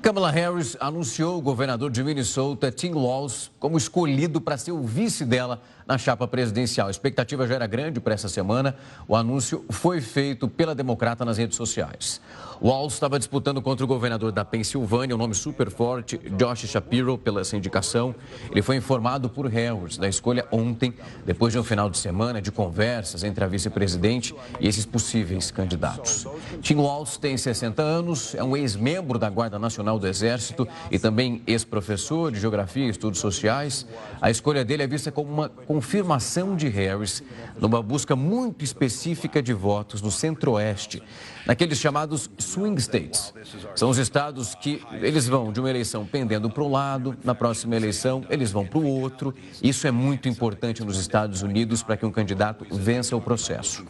Kamala Harris anunciou o governador de Minnesota, Tim Walz, como escolhido para ser o vice dela na chapa presidencial. A expectativa já era grande para essa semana. O anúncio foi feito pela democrata nas redes sociais. Walz estava disputando contra o governador da Pensilvânia, um nome super forte, Josh Shapiro, pela essa indicação. Ele foi informado por Harris da escolha ontem, depois de um final de semana de conversas entre a vice-presidente e esses possíveis candidatos. Tim Walz tem 60 anos, é um ex-membro da Guarda Nacional do Exército e também ex-professor de Geografia e Estudos Sociais. A escolha dele é vista como uma confirmação de Harris numa busca muito específica de votos no Centro-Oeste, naqueles chamados swing states. São os estados que eles vão de uma eleição pendendo para um lado, na próxima eleição eles vão para o outro. Isso é muito importante nos Estados Unidos para que um candidato vença o processo.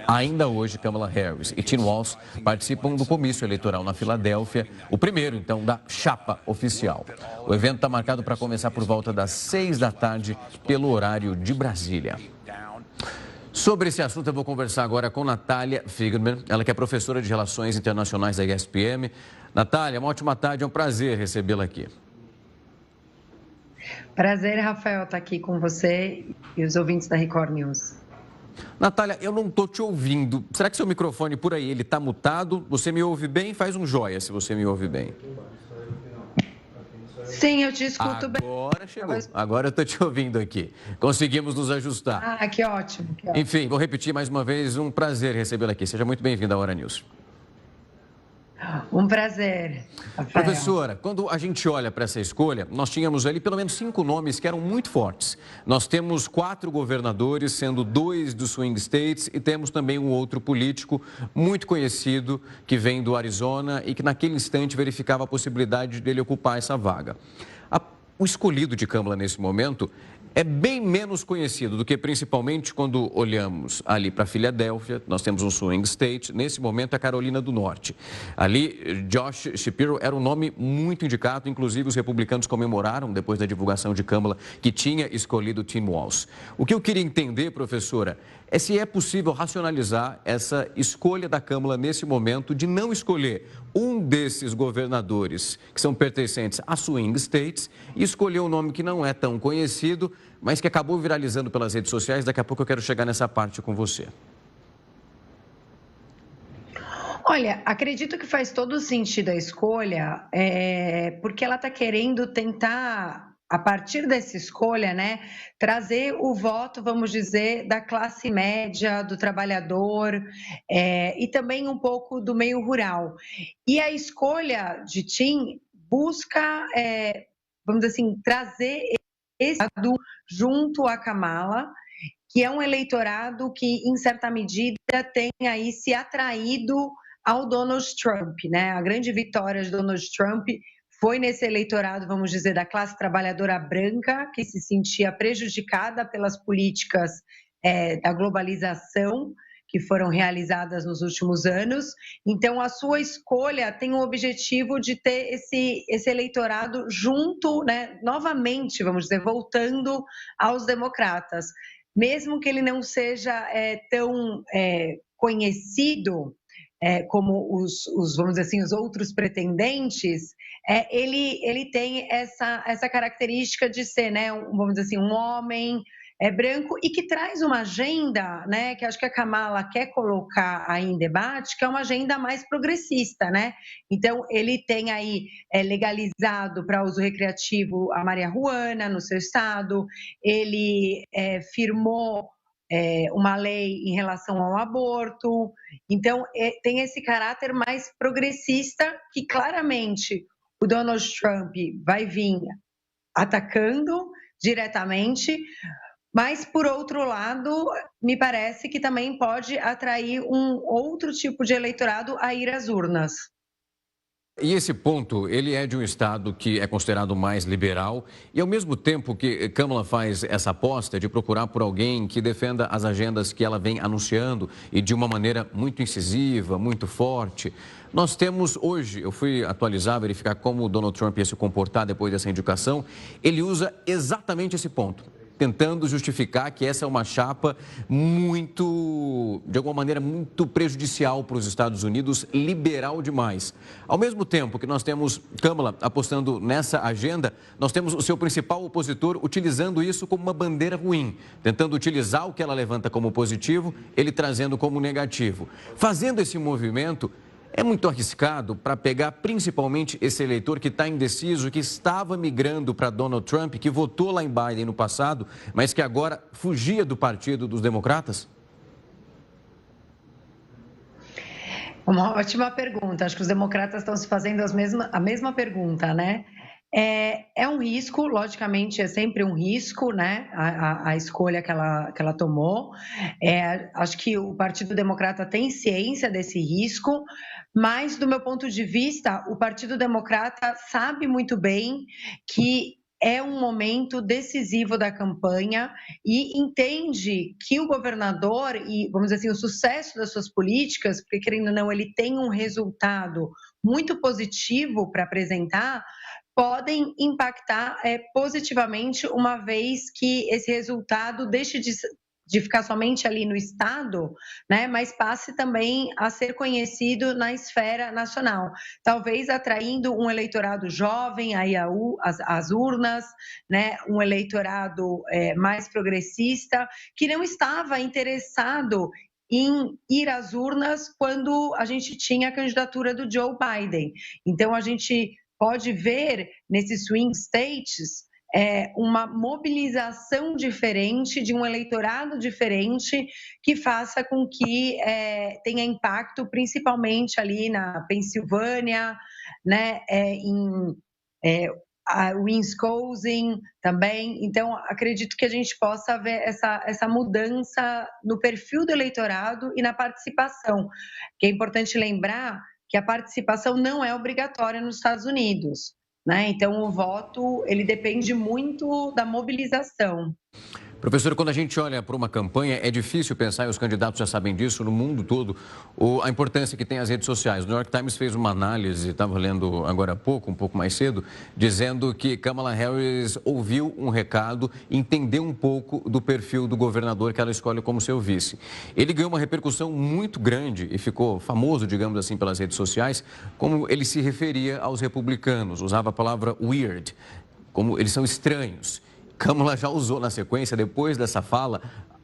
Ainda hoje, Kamala Harris e Tim Walz participam do comício eleitoral na Filadélfia, o primeiro, então, da chapa oficial. O evento está marcado para começar por volta das 6 da tarde, pelo horário de Brasília. Sobre esse assunto, eu vou conversar agora com Natália Figerman, ela que é professora de Relações Internacionais da ESPM. Natália, uma ótima tarde, é um prazer recebê-la aqui. Prazer, Rafael, estar aqui com você e os ouvintes da Record News. Natália, eu não estou te ouvindo. Será que seu microfone por aí, ele está mutado? Você me ouve bem? Faz um joia se você me ouve bem. Sim, eu te escuto bem. Agora chegou. Agora eu estou te ouvindo aqui. Conseguimos nos ajustar. Ah, que ótimo. Enfim, vou repetir mais uma vez, um prazer recebê-la aqui. Seja muito bem-vinda à Hora News. Um prazer, Rafael. Professora, quando a gente olha para essa escolha, nós tínhamos ali pelo menos 5 nomes que eram muito fortes. Nós temos 4 governadores, sendo 2 dos swing states, e temos também um outro político muito conhecido que vem do Arizona e que naquele instante verificava a possibilidade dele ocupar essa vaga. O escolhido de Kamala nesse momento é bem menos conhecido do que principalmente quando olhamos ali para Filadélfia. Nós temos um swing state, nesse momento a Carolina do Norte. Ali, Josh Shapiro era um nome muito indicado, inclusive os republicanos comemoraram, depois da divulgação de Kamala, que tinha escolhido Tim Walz. O que eu queria entender, professora, é se é possível racionalizar essa escolha da Kamala nesse momento de não escolher um desses governadores que são pertencentes a swing states e escolher um nome que não é tão conhecido, mas que acabou viralizando pelas redes sociais. Daqui a pouco eu quero chegar nessa parte com você. Olha, acredito que faz todo sentido a escolha, porque ela está querendo tentar, a partir dessa escolha, né, trazer o voto, vamos dizer, da classe média, do trabalhador, e também um pouco do meio rural. E a escolha de Tim busca, vamos dizer assim, trazer esse lado junto a Kamala, que é um eleitorado que, em certa medida, tem aí se atraído ao Donald Trump, né? A grande vitória de Donald Trump foi nesse eleitorado, vamos dizer, da classe trabalhadora branca, que se sentia prejudicada pelas políticas da globalização que foram realizadas nos últimos anos. Então, a sua escolha tem o objetivo de ter esse eleitorado junto, né, novamente, vamos dizer, voltando aos democratas. Mesmo que ele não seja tão conhecido como vamos dizer assim, os outros pretendentes, ele tem essa característica de ser, né, vamos dizer assim, um homem branco e que traz uma agenda, né, que acho que a Kamala quer colocar aí em debate, que é uma agenda mais progressista, né? Então, ele tem aí legalizado para uso recreativo a marihuana no seu estado, ele firmou uma lei em relação ao aborto. Então, tem esse caráter mais progressista que claramente o Donald Trump vai vir atacando diretamente, mas, por outro lado, me parece que também pode atrair um outro tipo de eleitorado a ir às urnas. E esse ponto, ele é de um estado que é considerado mais liberal e, ao mesmo tempo que Kamala faz essa aposta de procurar por alguém que defenda as agendas que ela vem anunciando e de uma maneira muito incisiva, muito forte. Nós temos hoje, eu fui atualizar, verificar como o Donald Trump ia se comportar depois dessa indicação, ele usa exatamente esse ponto. tentando justificar que essa é uma chapa muito, de alguma maneira, muito prejudicial para os Estados Unidos, liberal demais. Ao mesmo tempo que nós temos Kamala apostando nessa agenda, nós temos o seu principal opositor utilizando isso como uma bandeira ruim, tentando utilizar o que ela levanta como positivo, ele trazendo como negativo. Fazendo esse movimento, é muito arriscado para pegar principalmente esse eleitor que está indeciso, que estava migrando para Donald Trump, que votou lá em Biden no passado, mas que agora fugia do partido dos democratas? Uma ótima pergunta. Acho que os democratas estão se fazendo a mesma pergunta, né? É um risco, logicamente, é sempre um risco, né? A escolha que ela tomou. Acho que o Partido Democrata tem ciência desse risco, mas, do meu ponto de vista, o Partido Democrata sabe muito bem que é um momento decisivo da campanha e entende que o governador e, vamos dizer assim, o sucesso das suas políticas, porque, querendo ou não, ele tem um resultado muito positivo para apresentar, podem impactar positivamente, uma vez que esse resultado deixe de ficar somente ali no Estado, né, mas passe também a ser conhecido na esfera nacional, talvez atraindo um eleitorado jovem aí às urnas, né, um eleitorado mais progressista, que não estava interessado em ir às urnas quando a gente tinha a candidatura do Joe Biden. Então, a gente pode ver nesses swing states uma mobilização diferente, de um eleitorado diferente, que faça com que tenha impacto, principalmente ali na Pensilvânia, né, em Wisconsin também. Então, acredito que a gente possa ver essa mudança no perfil do eleitorado e na participação, que é importante lembrar que a participação não é obrigatória nos Estados Unidos, né? Então, o voto, ele depende muito da mobilização. Professor, quando a gente olha para uma campanha, é difícil pensar, e os candidatos já sabem disso, no mundo todo, a importância que tem as redes sociais. O New York Times fez uma análise, estava lendo agora há pouco, um pouco mais cedo, dizendo que Kamala Harris ouviu um recado, entendeu um pouco do perfil do governador que ela escolhe como seu vice. Ele ganhou uma repercussão muito grande e ficou famoso, digamos assim, pelas redes sociais, como ele se referia aos republicanos, usava a palavra weird, como eles são estranhos. Kamala já usou na sequência, depois dessa fala,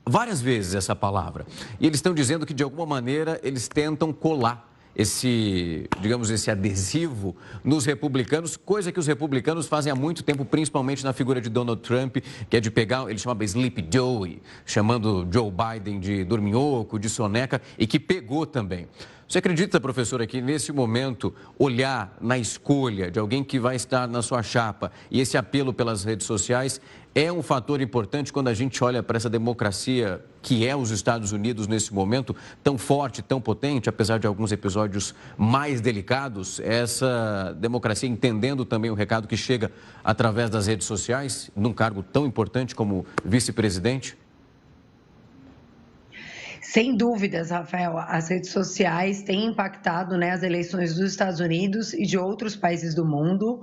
várias vezes essa palavra. E eles estão dizendo que, de alguma maneira, eles tentam colar esse, digamos, esse adesivo nos republicanos, coisa que os republicanos fazem há muito tempo, principalmente na figura de Donald Trump, que é de pegar, ele chamava Sleepy Joe, chamando Joe Biden de dorminhoco, de soneca, e que pegou também. Você acredita, professora, que nesse momento olhar na escolha de alguém que vai estar na sua chapa e esse apelo pelas redes sociais é um fator importante quando a gente olha para essa democracia que é os Estados Unidos nesse momento, tão forte, tão potente, apesar de alguns episódios mais delicados, essa democracia entendendo também o recado que chega através das redes sociais, num cargo tão importante como vice-presidente? Sem dúvidas, Rafael, as redes sociais têm impactado, né, as eleições dos Estados Unidos e de outros países do mundo.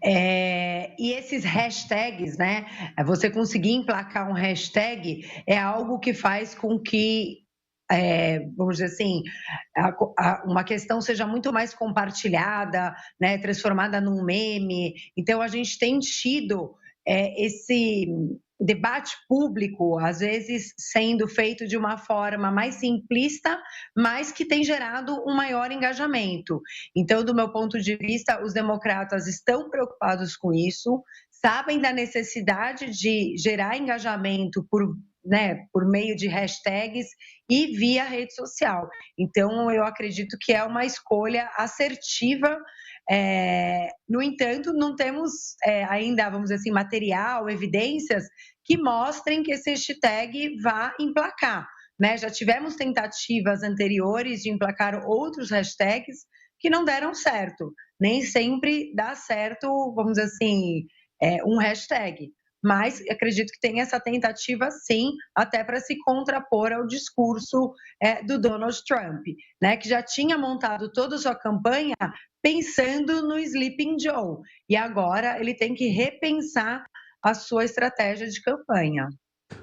E esses hashtags, né, você conseguir emplacar um hashtag é algo que faz com que, vamos dizer assim, uma questão seja muito mais compartilhada, né, transformada num meme. Então, a gente tem tido esse debate público, às vezes sendo feito de uma forma mais simplista, mas que tem gerado um maior engajamento. Então, do meu ponto de vista, os democratas estão preocupados com isso, sabem da necessidade de gerar engajamento por meio de hashtags e via rede social. Então, eu acredito que é uma escolha assertiva. No entanto, não temos ainda, vamos dizer assim, material, evidências que mostrem que esse hashtag vá emplacar, né? Já tivemos tentativas anteriores de emplacar outros hashtags que não deram certo. Nem sempre dá certo, vamos dizer assim, um hashtag. Mas acredito que tem essa tentativa, sim, até para se contrapor ao discurso do Donald Trump, né, que já tinha montado toda a sua campanha pensando no Sleeping Joe. E agora ele tem que repensar a sua estratégia de campanha.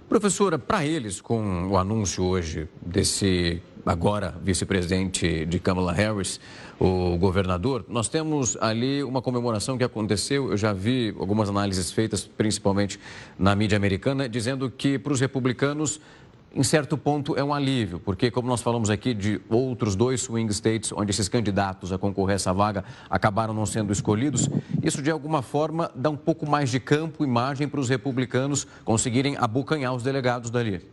Professora, para eles, com o anúncio hoje desse agora vice-presidente de Kamala Harris, o governador, nós temos ali uma comemoração que aconteceu. Eu já vi algumas análises feitas, principalmente na mídia americana, dizendo que para os republicanos, em certo ponto, é um alívio, porque como nós falamos aqui de outros 2 swing states, onde esses candidatos a concorrer a essa vaga acabaram não sendo escolhidos, isso de alguma forma dá um pouco mais de campo e margem para os republicanos conseguirem abocanhar os delegados dali.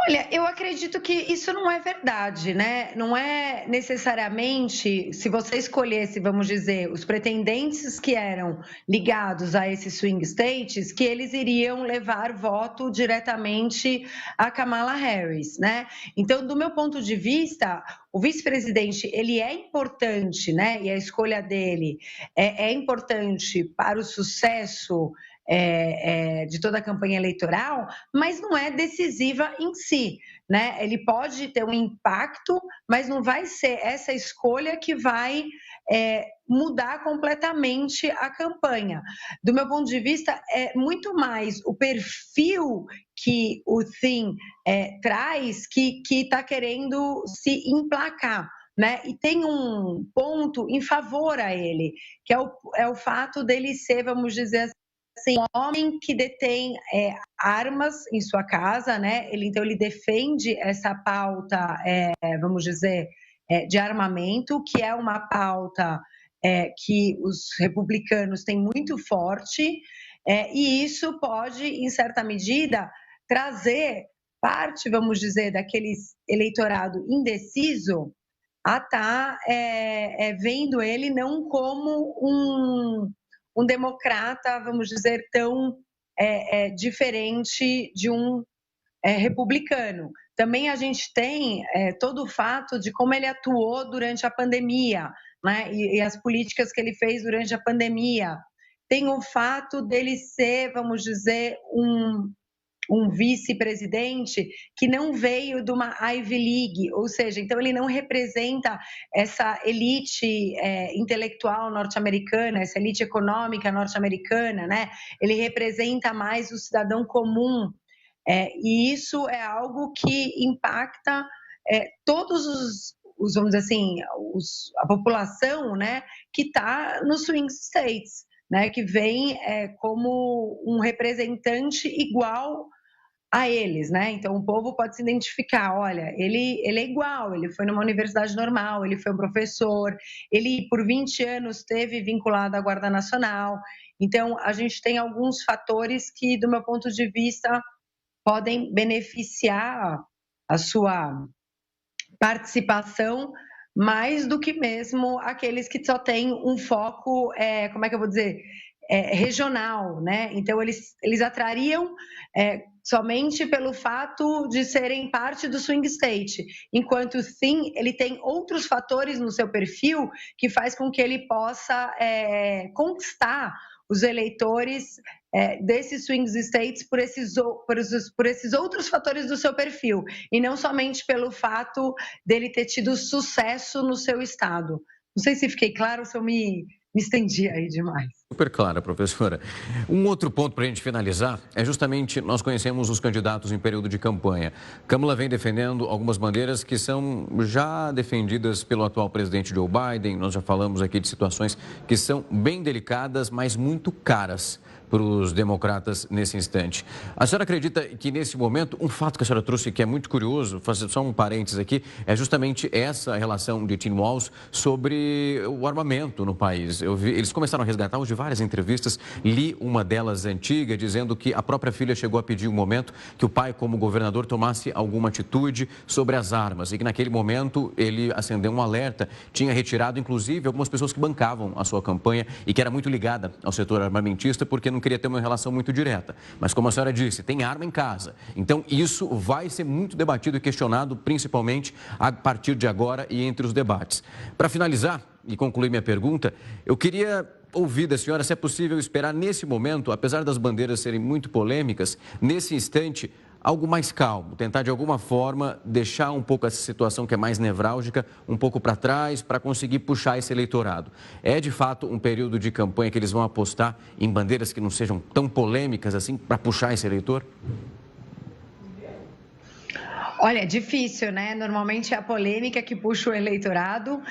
Olha, eu acredito que isso não é verdade, né? Não é necessariamente, se você escolhesse, vamos dizer, os pretendentes que eram ligados a esses swing states, que eles iriam levar voto diretamente a Kamala Harris, né? Então, do meu ponto de vista, o vice-presidente, ele é importante, né? E a escolha dele é importante para o sucesso de toda a campanha eleitoral, mas não é decisiva em si, né? Ele pode ter um impacto, mas não vai ser essa escolha que vai mudar completamente a campanha. Do meu ponto de vista, é muito mais o perfil que o Thiem traz que está querendo se emplacar. Né? E tem um ponto em favor a ele, que é o fato dele ser, vamos dizer assim, um homem que detém armas em sua casa, né? Então ele defende essa pauta, vamos dizer, de armamento, que é uma pauta que os republicanos têm muito forte, e isso pode, em certa medida, trazer parte, vamos dizer, daquele eleitorado indeciso a estar vendo ele não como um democrata, vamos dizer, tão diferente de um republicano. Também a gente tem todo o fato de como ele atuou durante a pandemia, né? E as políticas que ele fez durante a pandemia. Tem o fato dele ser, vamos dizer, um vice-presidente que não veio de uma Ivy League, ou seja, então ele não representa essa elite intelectual norte-americana, essa elite econômica norte-americana, né? Ele representa mais o cidadão comum, e isso é algo que impacta todos os, vamos dizer assim, a população, né, que está nos swing states, né, que vem como um representante igual a eles, né? Então o povo pode se identificar, olha, ele é igual, ele foi numa universidade normal, ele foi um professor, ele por 20 anos esteve vinculado à Guarda Nacional. Então a gente tem alguns fatores que, do meu ponto de vista, podem beneficiar a sua participação mais do que mesmo aqueles que só têm um foco, como é que eu vou dizer, regional, né? Então eles atrariam somente pelo fato de serem parte do swing state, enquanto sim, ele tem outros fatores no seu perfil que faz com que ele possa conquistar os eleitores desses swing states por esses outros fatores do seu perfil, e não somente pelo fato dele ter tido sucesso no seu estado. Não sei se fiquei claro, se eu me estendi aí demais. Super clara, professora. Um outro ponto para a gente finalizar é justamente, nós conhecemos os candidatos em período de campanha. Kamala vem defendendo algumas bandeiras que são já defendidas pelo atual presidente Joe Biden. Nós já falamos aqui de situações que são bem delicadas, mas muito caras para os democratas nesse instante. A senhora acredita que nesse momento, um fato que a senhora trouxe que é muito curioso, fazer só um parênteses aqui, é justamente essa relação de Tim Walz sobre o armamento no país. Eles começaram a resgatar hoje várias entrevistas, li uma delas antiga, dizendo que a própria filha chegou a pedir um momento que o pai, como governador, tomasse alguma atitude sobre as armas e que naquele momento ele acendeu um alerta, tinha retirado inclusive algumas pessoas que bancavam a sua campanha e que era muito ligada ao setor armamentista porque não queria ter uma relação muito direta. Mas como a senhora disse, tem arma em casa. Então isso vai ser muito debatido e questionado, principalmente a partir de agora e entre os debates. Para finalizar e concluir minha pergunta, eu queria ouvir da senhora se é possível esperar nesse momento, apesar das bandeiras serem muito polêmicas, nesse instante, algo mais calmo, tentar de alguma forma deixar um pouco essa situação que é mais nevrálgica um pouco para trás para conseguir puxar esse eleitorado. É de fato um período de campanha que eles vão apostar em bandeiras que não sejam tão polêmicas assim para puxar esse eleitor? Olha, é difícil, né? Normalmente é a polêmica que puxa o eleitorado.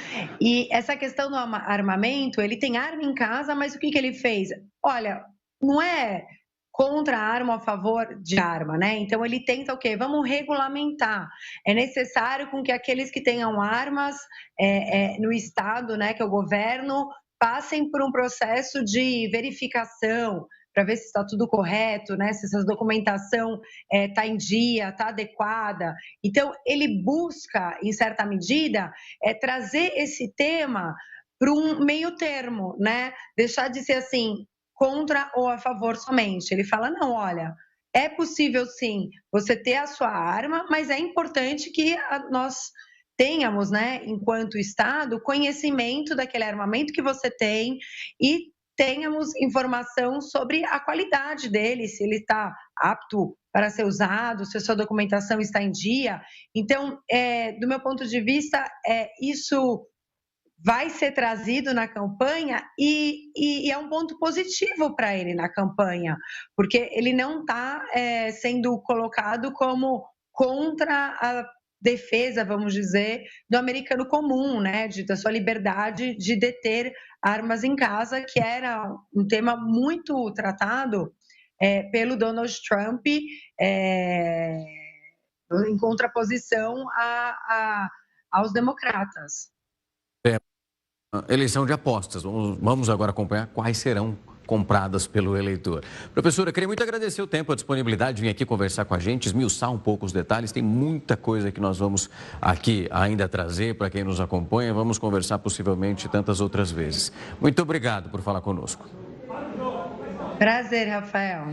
E essa questão do armamento, ele tem arma em casa, mas o que ele fez? Olha, não é contra a arma ou a favor de arma, né? Então ele tenta o quê? Vamos regulamentar. É necessário com que aqueles que tenham armas no Estado, né, que é o governo, passem por um processo de verificação para ver se está tudo correto, né? Se essa documentação está em dia, está adequada. Então, ele busca, em certa medida, trazer esse tema para um meio termo, né? Deixar de ser assim, contra ou a favor somente. Ele fala, não, olha, é possível sim você ter a sua arma, mas é importante que nós tenhamos, né, enquanto Estado, conhecimento daquele armamento que você tem e tenhamos informação sobre a qualidade dele, se ele está apto para ser usado, se a sua documentação está em dia. Então, do meu ponto de vista, isso vai ser trazido na campanha e é um ponto positivo para ele na campanha, porque ele não está sendo colocado como contra a defesa, vamos dizer, do americano comum, né, da sua liberdade de deter armas em casa, que era um tema muito tratado pelo Donald Trump, em contraposição aos democratas. Eleição de apostas. Vamos agora acompanhar quais serão compradas pelo eleitor. Professora, queria muito agradecer o tempo, a disponibilidade de vir aqui conversar com a gente, esmiuçar um pouco os detalhes. Tem muita coisa que nós vamos aqui ainda trazer para quem nos acompanha. Vamos conversar possivelmente tantas outras vezes. Muito obrigado por falar conosco. Prazer, Rafael.